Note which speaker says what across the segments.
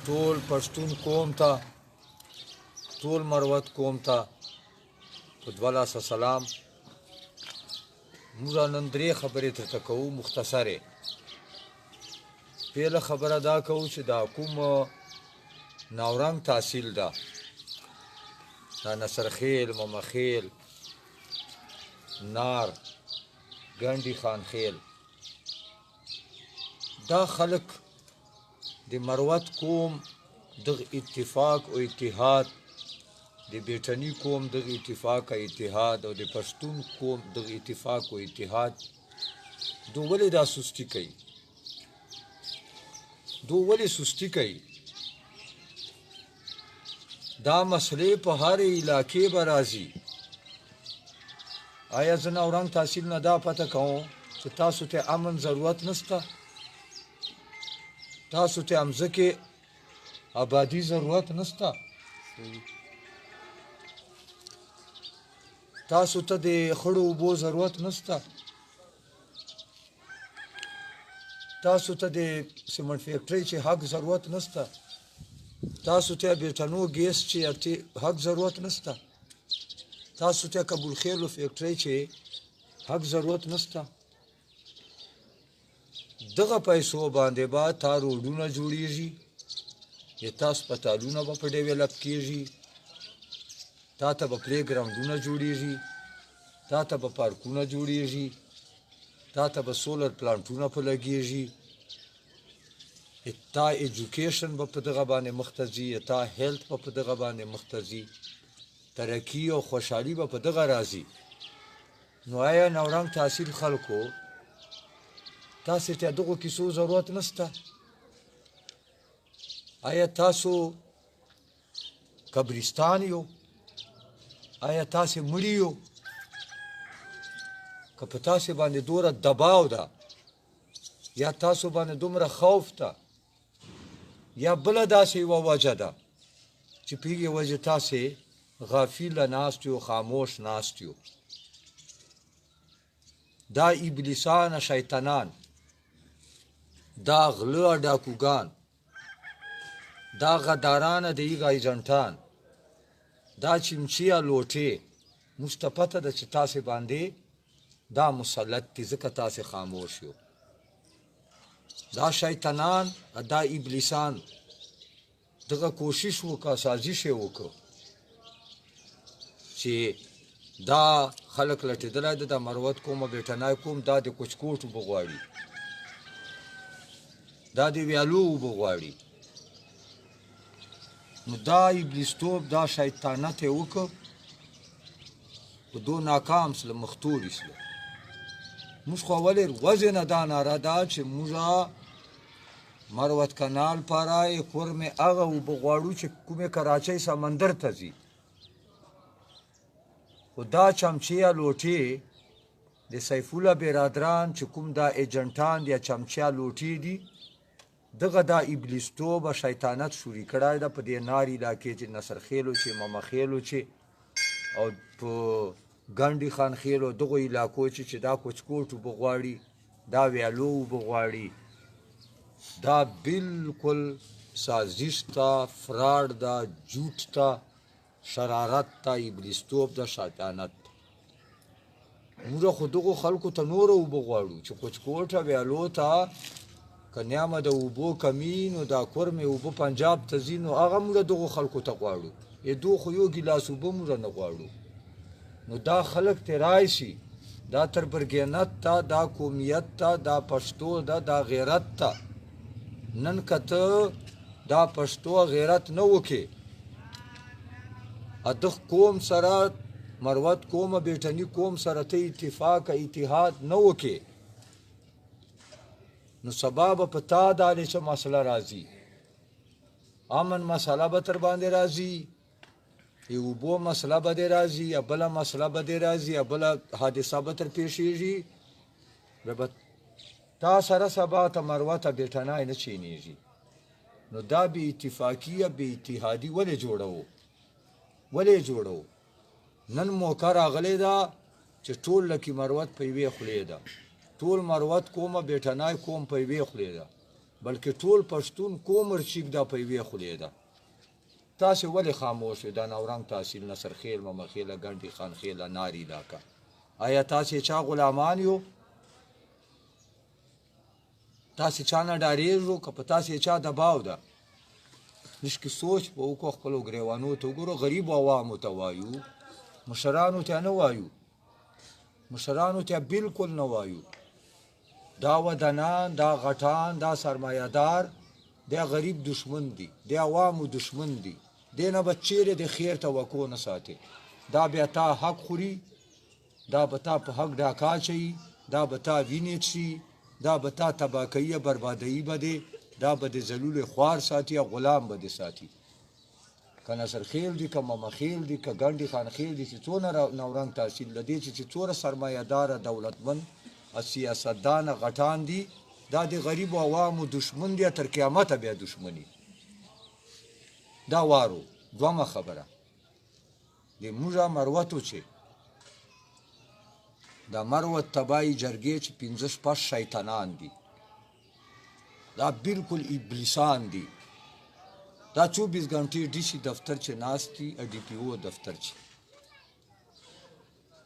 Speaker 1: ټول پښتون قوم ته ټول مروت قوم ته په 12 سلام. موږ نن درې خبرې درته کوو مختصرې. پیله خبره دا کوو چې دا کوم ناورنګ تحصیل ده، دا نصرخیل، ممخیل، نار، ګنډي خانخیل، دا خلق د مروت قوم دغه اتفاق او اتحاد، د بیټني قوم دغه اتفاق او اتحاد او د پښتون قوم دغه اتفاق او اتحاد دو ولې دا سستی کوي؟ دو ولې سستی کوي؟ دا مسئلې په هر علاقې به راځي. آیا زه ناورنګ تحصیل نه دا پته کوم چې تاسو ته امن ضرورت نشته؟ تاسو ته امځکې آبادی ضرورت نشته؟ تاسو ته د خړو اوبو ضرورت نشته؟ تاسو ته د سیمنټ فیکټرۍ چې حق ضرورت نشته؟ تاسو ته بیټنو ګیس چې حق ضرورت نشته؟ تاسو ته کابل خیلو فیکټرۍ چې حق ضرورت نشته؟ دغه پیسو باندې به تا روډونه جوړیږي، یا تا هسپتالونه به په ډیولپ کیږي، تا ته به پلی ګراونډونه جوړیږي، تا ته به پارکونه جوړیږي، تا ته به سولر پلانټونه په لګیږي، تا ایجوکیشن به په دغه باندې مخ ته ځي، تا هیلث به په دغه باندې مخ ته ځي، ترقي او خوشحالي به په دغه راځي. نو آیا ناورنګ تحصیل خلکو تاسو ته دغه کیسو ضرورت نشته؟ آیا تاسو قبرستان یو؟ آیا تاسو مړی یو؟ که په تاسو باندې دوره دباو ده، یا تاسو باندې دومره خوف ده، یا بله داسې یوه وجه ده چې په هغې وجه تاسې غافله ناست یو، خاموش ناست یو. دا ابلیسان شیطانان، دا غله ډاکوګان، دا غداران د هغه ایجنټان، دا چمچیا لوټې، موږ ته پته ده چې تاسې باندې دا مسلط دي، ځکه تاسې خاموش یو. دا شیطانان، دا ابلیسان دغه کوشش وکړه، سازش یې وکړه چې دا خلک لټېدلی ده، د مروت قوم او بیټنای قوم دا د کوچکوټ اوبه غواړي، دا د ویالو اوبه غواړي. نو دا ابلیستوب، دا شیطانت یې وکړه، په دو ناکام سله، مختوري سله. موږ خو ولې وزې نه دا ناره ده چې موږ مروت کنال پاره کورمې هغه اوبه غواړو چې کومې کراچۍ سمندر ته ځي. خو دا چمچیا لوټې د سیف الله برادران چې کوم دا ایجنټان یا چمچیا لوټې دي، دغه دا ابلیستوب او شیطانت شوري کړی ده په دې نار علاقې چې نصرخیلو چې ممخیلو چې او په ګنډي خانخیلو دغو علاقو چې دا کوچکوټ اوبه غواړي، دا ویالو اوبه غواړي. دا بالکل سازش ته، فراډ ده، جوټ ته، شرارت ته، ابلیستوب ده، شیطانت. موږ خو دغو خلکو ته نوره اوبه غواړو چې کوچکوټه ویالو ته که نیامه د اوبو کمی، نو دا کورمې اوبه پنجاب ته ځي، نو هغه موږ دغو خلکو ته غواړو. دو خو یو ګیلاس اوبه موږ نه غواړو. نو دا خلک ته راشي، دا تربرګینت ته، دا قومیت ته، دا پښتو ده، دا غیرت ته. نن که ته دا پښتو غیرت نه وکې، دغ قوم سره، مروت قوم او بیټني قوم سره ته اتفاق اتحاد نه وکې، نو سبا به په تا دانې څه مسله راځي. امن مسله به تر باندې راځي، یا اوبو مسله به دې راځي، یا بله مسله به دې راځي، یا بله حادثه به تر پیښېږي، بیا به تا سره سبا ته مروت او بیټنای نه چینېږي. نو دا بې اتفاقي یا بې اتحادي ولې جوړوو؟ ولې جوړوو؟ نن موقع راغلی ده چې ټول لکي مروت په یوې خولې ده، ټول مروت قوم او بیټنای قوم په یوې خولې ده. بلکې ټول پښتون کومر چیک دا په یوې خولې ده تاسې ولې خاموش دا نورنګ تحصیل نصرخیل ممخیله ګنډې خانخیله ناري علاقه آیا تاسې چا غلامان یو تاسې چا نه ډارېږو که په تاسې چا دباو ده لږ سوچ به وکړو خپلو ګریوانو ته وګورو غریبو عوامو ته وایو مشرانو ته نه وایو مشرانو ته بالکل نه وایو دا ودانان دا غټان دا سرمایه‌دار دا غریب دشمن دي دا عوامو دشمن دي دې نه به چیرې د خیر توقع نه ساتي دا بیا تا حق خوري دا به تا په حق ډاکا اچوي دا به تا وینې څښي دا به تا تباکیه بربادیي به دی دا به د ذلول خوار ساتي او غلام به دې ساتي که نصرخیل دي که ممخیل دي که ګنډې خانخیل دي چې څونه نورنګ تحصیل لدې چې څوره سرمایه‌داره دولتمند سیاستدانه غټان دي دا د غریب او عوامو دشمن دي تر قیامته بیا دشمني دا وارو دومه خبره د موږه مروتو چې دا مروت تبای جرګې چې 15 شیطانان دي دا بالکل ابلیسان دي دا 24 غنټې ډي سي دفتر چې ناستي ډي پی او دفتر چې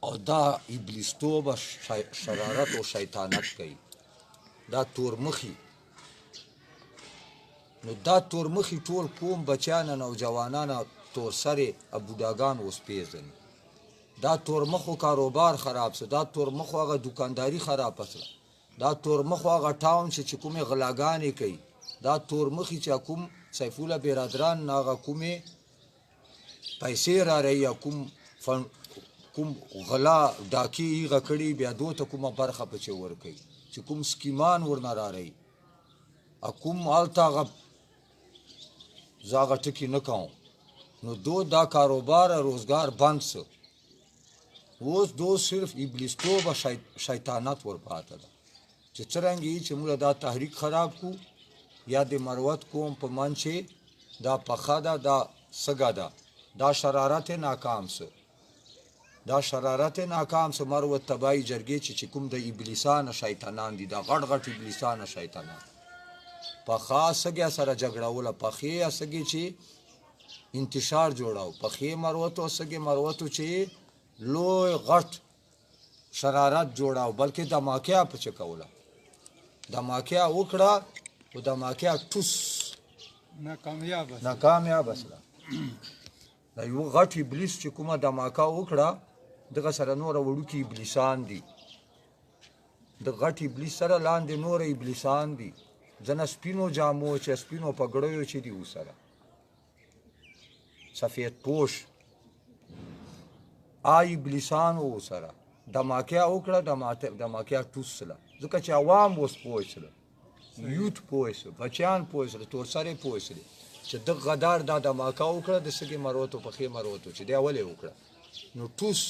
Speaker 1: او دا ابلیستوب شرارت او شیطانت کوي دا تورمخي نو دا تورمخي ټول قوم بچیان نوجوانان تور سره ابوداګان اوس پیژني دا تورمخو کاروبار خراب سه دا تورمخو هغه دکانداری خراب سه دا تورمخو هغه ټاون چې کومه غلاګانې کوي دا تورمخي چې کوم سیف الله برادران هغه کومه پیسې را رہی کوم غلا ډاکی غکړي بیا دوته کومه برخه پچې ور کوي چې کوم سکیمان ورنه را رہی کوم آلتا غ زاغه ټکی نه کوم نو دو دا کاروبار روزگار بند سو اوس دو صرف ابلیستوب شیطانت ور پاته ده چې څرنګه چې موږ دا تحریک خراب کو یا د مروت کوم په منچه دا پخاده دا سګاده دا شرارت ناکام سو دا شرارت ناکام سو مروت تبای جرګې چې کوم د ابلیسان شیطانان دي دا غټ غټ ابلیسان شیطانان په خاصه سره جګړه ولا په خې اسګي چې انتشار جوړاو په خې مروت او سګي مروت چې لوی غټ شرارت جوړاو بلکې دماکیا په چکوله دماکیا وکړه او دماکیا ټوس ناکامیاب اسلا دا یو غټ ابلیس چې کومه دماکا وکړه دغه سره نور وړو کې ابلیسان دي د غټ ابلیس سره لاندې نور ابلیسان دي ځنه سپینو جامو چې سپینو پګړیو چې دی وسره سفید پوش آی ابلیسان وسره دماکیا وکړه دماکیا ټوسله ځکه چې عوام وس پوښله یوت پوښله بچیان پوښله تور سره پوښله چې د غدار دا دماکا وکړه د سګي مروتو په خې مروتو چې دی اولې وکړه نو ټوس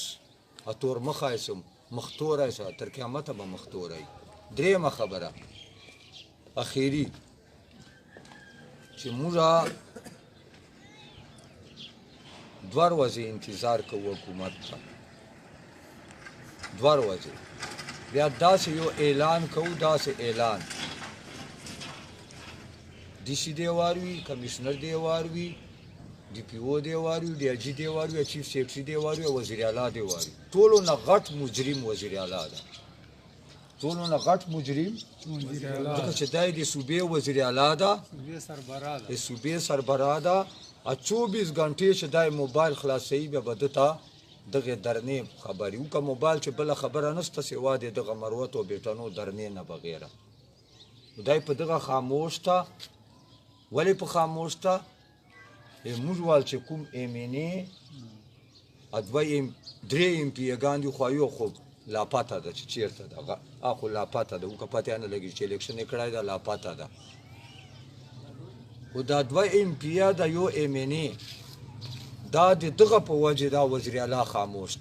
Speaker 1: اتور مخایسم مختوره شه تر قیامت به مختوره درېمه خبره اخیری چې موږ دوار ورځې انتظار کوو حکومت ته دوار ورځې بیا داسې یو اعلان کوو داسې اعلان D C دی واروي کمشنر دی واروي डी پی او دی واروي डी آی جی دی واروي چیف سیکرټری دی واروي وزیر اعلی دی واروي ټولو نه غټ مجرم وزیر اعلی ده ټولو نه غټ مجرم ځکه چې دای د صوبې وزیر اعلی ده د صوبې سربراه ده 24 غنټې چې دای موبایل خلاصوي به بدتا دغه درنې خبري او که موبایل چې بل خبره نسته سوا دغه مروت او بیٹانو درنې نه بغیره دای په دغه خاموش تا ولی په خاموش تا موږ چې کوم ایمنه ادوی درې ام پی ګاندي خو یو خو لا پاته ده چې چیرته ده اخو لا پاته ده او که پته نه لګي چې الیکشن کړای ده لا پاته ده او دا دوه ام پی دا یو ایمنه دا دغه په وجه دا وزیر اعلی خاموش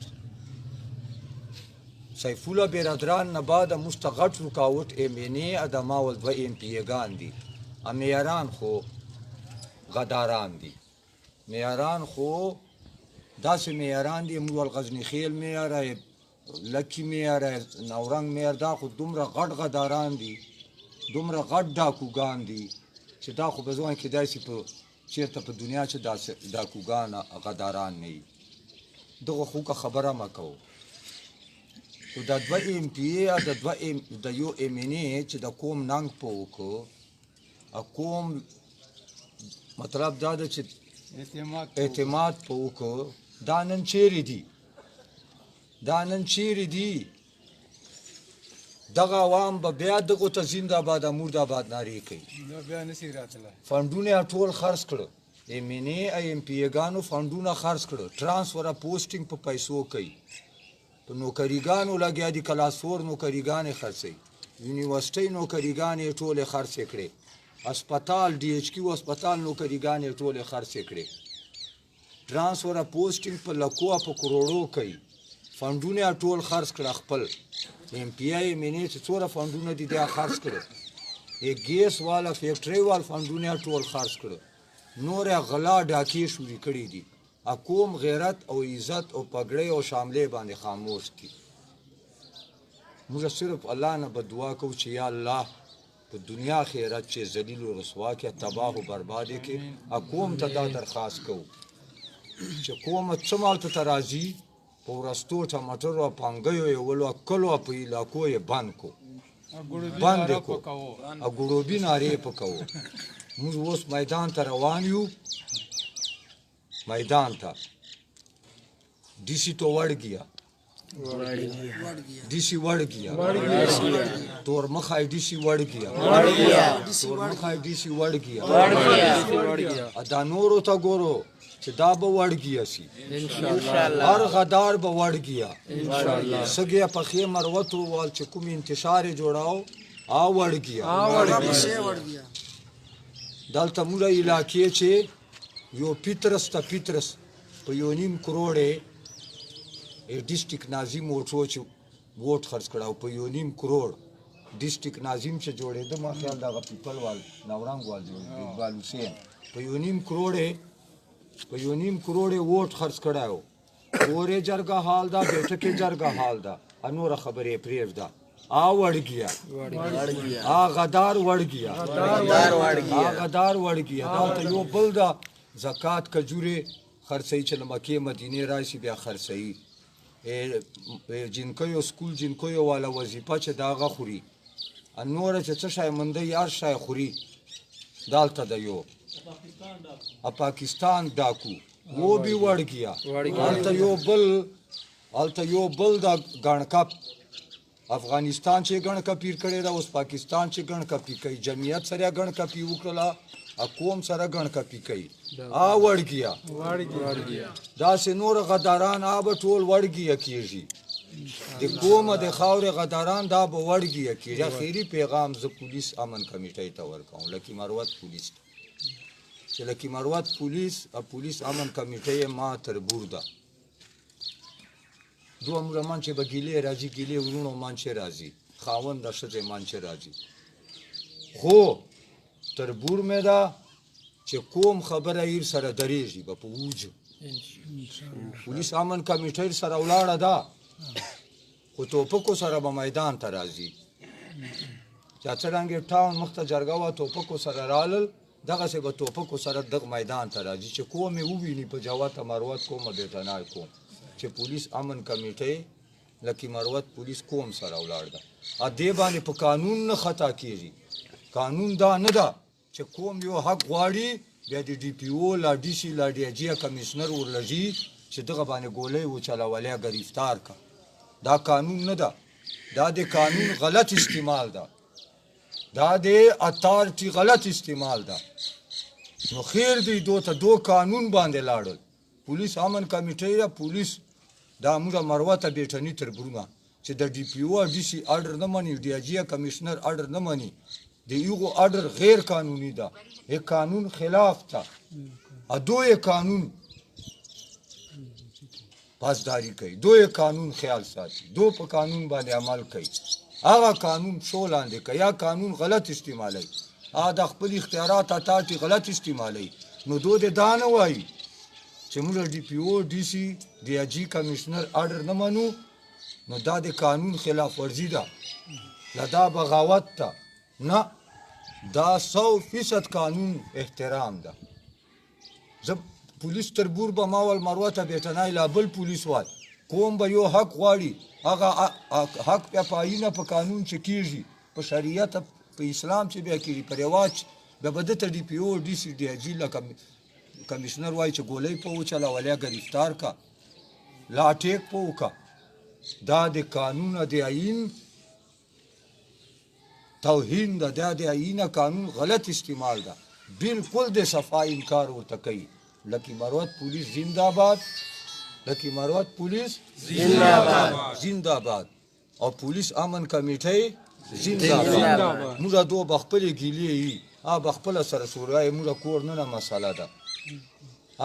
Speaker 1: سیف الله برادران نه بعد مستغټ رکاوټ ایمنه ادمه ول دوه ام پی ګاندي امیران خو غداران دي میاران خو داسې میاران دي مول غزنی خیل میاره لکی میاره نورنګ میار دا خو دومره غټ غداران دي دومره غټ ډاکوګان دي چې دا خو به ځوان کېدای شي په چېرته په دنیا چې داسې ډاکوګان غداران نه وي دغه خو که خبره مه کوو نو دا دوه ایم پی ای د یو ایم این ای چې د کوم ننګ په وکړو کوم مطلب دا ده چې اعتماد په وکړو دا نن چیرې دي دغه عوام به بیا دغو ته زنده‌باد مرده‌باد نارې کوي فنډونه یې ټول خرڅ کړه ایم این ای ایم پی ایګانو فنډونه خرڅ کړه ټرانسفر پوسټینګ په پیسو کوي په نوکریګانو لګیا دي کلاس 4 نوکریګانې خرڅوي یونیورسټۍ نوکریګانې ټولې خرڅې کړې اسپتال ډي ایچ کیو اسپتال نوکریګانې ټولې خرڅې کړې ټرانسفر پوسټینګ په لکو په کروڑو کوي فنډونه یې ټول خرڅ کړه خپل ایم پی آی ایم این ای چې څومره فنډونه دي دا خرڅ کړه ګیس والا فیکټرۍ وال فنډونه یې ټول خرڅ کړه نور یې غلا ډاکې شوري کړي دي قوم غیرت او عزت او پګړۍ او شاملې باندې خاموش دي موږ صرف الله نه به دعا کوو چې یا الله په دنیا خیرت چې ذلیل و رسوا کې تباه و برباد کې قوم ته دا درخواست کوو چې قوم څه مال ته راځي په ورستو ټماټر او پانګیو یې ولو کلو په علاقو یې بند کو ګروبي نارې پکوو موږ اوس میدان ته روان یو میدان ته D C तो वड़ गया डी सी वड़ गया तोर मखाई डी सी वड़ गया तोर मखाई डी सी वड़ गया अदा नोरो ता गोरो چې دا به وړ گیا سی هر غدار به وړ گیا سګیا په خې مروتو وال چې کوم انتشار جوړاو وړ گیا دلته موږ علاقې چې یو پیترس په یو نیم کروڑې ډیسټریکټ ناظم وټو چې ووټ خرڅ کړو په یو نیم کروڑ ډیسټریکټ ناظم چې جوړېده ما خیال دغه پیپل وال نورنګ وال اقبال حسین په یو نیم کروڑې ووټ خرڅ کړو اورې جرګه حال دا بیٹکې جرګه حال دا انور خبرې پرېږده وړ گیا غدار وړ گیا دا یو بل دا زکات کجوري خرڅي چې مکه مدینه راشي بیا خرڅي جنکو سکول جنکو والا وظیفه چې داغه خوري انور چې څه شای منده یار شای خوري دالته د یو پاکستان ډاکو वो भी वड़ गया الته یو بل دا ګڼکپ افغانستان چې ګڼکپیر کړی دا اوس پاکستان چې ګڼکپی کوي جمعیت سره ګڼکپی وکړه قوم سره ګڼکپی کوي وړ گیا دا سه نور غداران ټول وړ گیا کیږي د قوم د خاور غداران دا به وړ گیا کیږي خیری پیغام ز پولیس امن کمیټې ته ورکوم لکه مروت پولیس چې لکه مروت پولیس امن کمیټې ما تر بورده دو امر من چې بګیلې راځي ګیلې ورونو من چې راځي خاوند د شته من چې راځي خو تر بور مې دا چې کوم خبره یې سره درېږي په پوج پولیس امن کمیټې سره ولاړه ده خو توپکو سره به میدان ته راځي چې څنګه ټاون مخته جرګه وا توپکو سره رالل دغه څه به توپکو سره د میدان ته راځي چې کومه وویني په جوات مروت کومه به تنای کوم چې پولیس امن کمیټې لکه مروت پولیس کوم سره ولاړ ده ا دې باندې په قانون نه خطا کیږي قانون دا نه ده چې کوم یو حق غواړي بیا د ډي پی او لا ډي سي لا ډي جی کمشنر ورلږي چې دغه باندې ګولې و چلاولیا گرفتار کا دا قانون نه ده دا د قانون غلط استعمال ده دا د اتارټي غلط استعمال ده نو خیر دی دو قانون باندې لاړل پولیس امن کمیټې یا پولیس دا موږ مروته بیٹنی تر برونه چې د ډي پی او ډي سي آرډر نه مانی ډي جی کمشنر آرډر نه مانی د یو آرډر غیر قانوني ده ای قانون خلاف ده دوی قانون پاسداری کوي دوی قانون خیال ساتي دو په قانون باندې عمل کوي هغه قانون شو لاندې کوي یا قانون غلط استعمالوي د خپل اختیارات اتاټي غلط استعمالوي نو دوی دا نه وایي چې موږ ډي پی او ډي سي ډي جی کمشنر آرډر نه منو نو دا د قانون خلاف ورزي ده دا بغاوت ده نه دا 100% قانون احترام ده. زه پولیس تربور به ما ول مروه ته بیټنای لا بل پولیس وای کوم به یو حق غواړي هغه حق بیا په آیینه په قانون چې کېږي په شریعت په اسلام چې بیا کېږي په رواج بیا به ده ته ډي پي او ډي سي ډي آی جي لکه کمیشنر وایي چې ګولۍ په وچلول یا ګرفتار کا لا ټیک په وکړه. دا د قانون د آیین توهین ده، دا د آیین قانون غلط استعمال ده، بالکل د صفا انکار ورته کوي. لکی مروت پولیس زنده باد، لکی مروت پولیس زنده باد، زنده باد. او پولیس امن کمیټه زنده باد. موږ دو بخپل ګیلې ای ا بخپل سره سورای موږ کور نه مساله ده،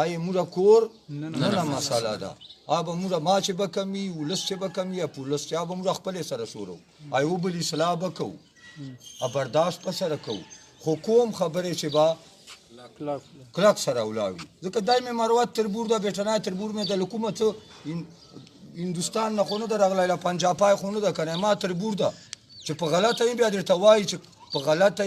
Speaker 1: آی موږ کور نه مساله ده. اب موږ ما چې بکمی ولس چې بکمی یا پولیس چې اب موږ خپل سره سورو ایو بل اصلاح وکاو ا برداشت په سره کو. حکوم خبره چې با کلاک سره ولاوي ځکه دایمه مروت تربور دا بیٹنا تربور مې د حکومت هندوستان نه خونه درغله له پنجابای خونه د کنه ما تربور دا چې په غلطه بیا درته وایي چې په غلطه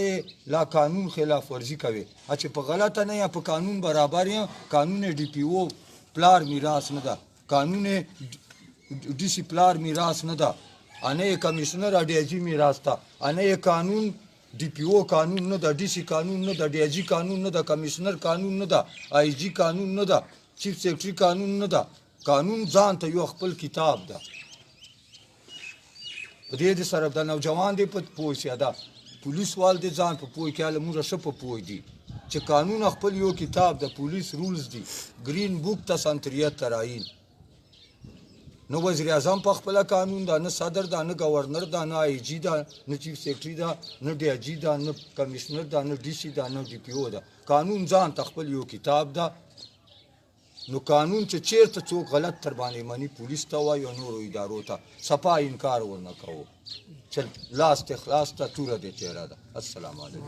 Speaker 1: لا قانون خلاف ورزي کوي، چې په غلطه نه یا په قانون برابر یا قانون ډي پي او پلار میراث نه ده، قانون ډي سي پلار میراث نه ده، انه کمشنر ډي جي میراث ده، انه قانون ډي پي او قانون نه ده، ډي سي قانون نه ده، ډي جي قانون نه ده، کمشنر قانون نه ده، آی جي قانون نه ده، چیف سیکرټري قانون نه ده. قانون ځان ته یو خپل کتاب ده. په دې سره د نوجوان دی په پوښیا ده پولیس وال دي ځان په پوي کې له موږ شپ په پوي دي چې قانون خپل یو کتاب د پولیس رولز دي، گرین بوک ته سنتریت تراین. نو وزیر اعظم په خپل قانون دا نه صدر دا نه گورنر دا نه آی جی دا نه چیف سیکرټری دا نه ډي جی دا نه کمشنر دا نه ډي سي دا نه ډي پی او دا. قانون ځان خپل یو کتاب دا. نو قانون چې چیرته څوک غلط تر باندې منی پولیس ته وایي او نورو ادارو ته صفا انکار ورنه کوو. چل لاست اخلاص ته توره دې چهره ده. السلام علیکم.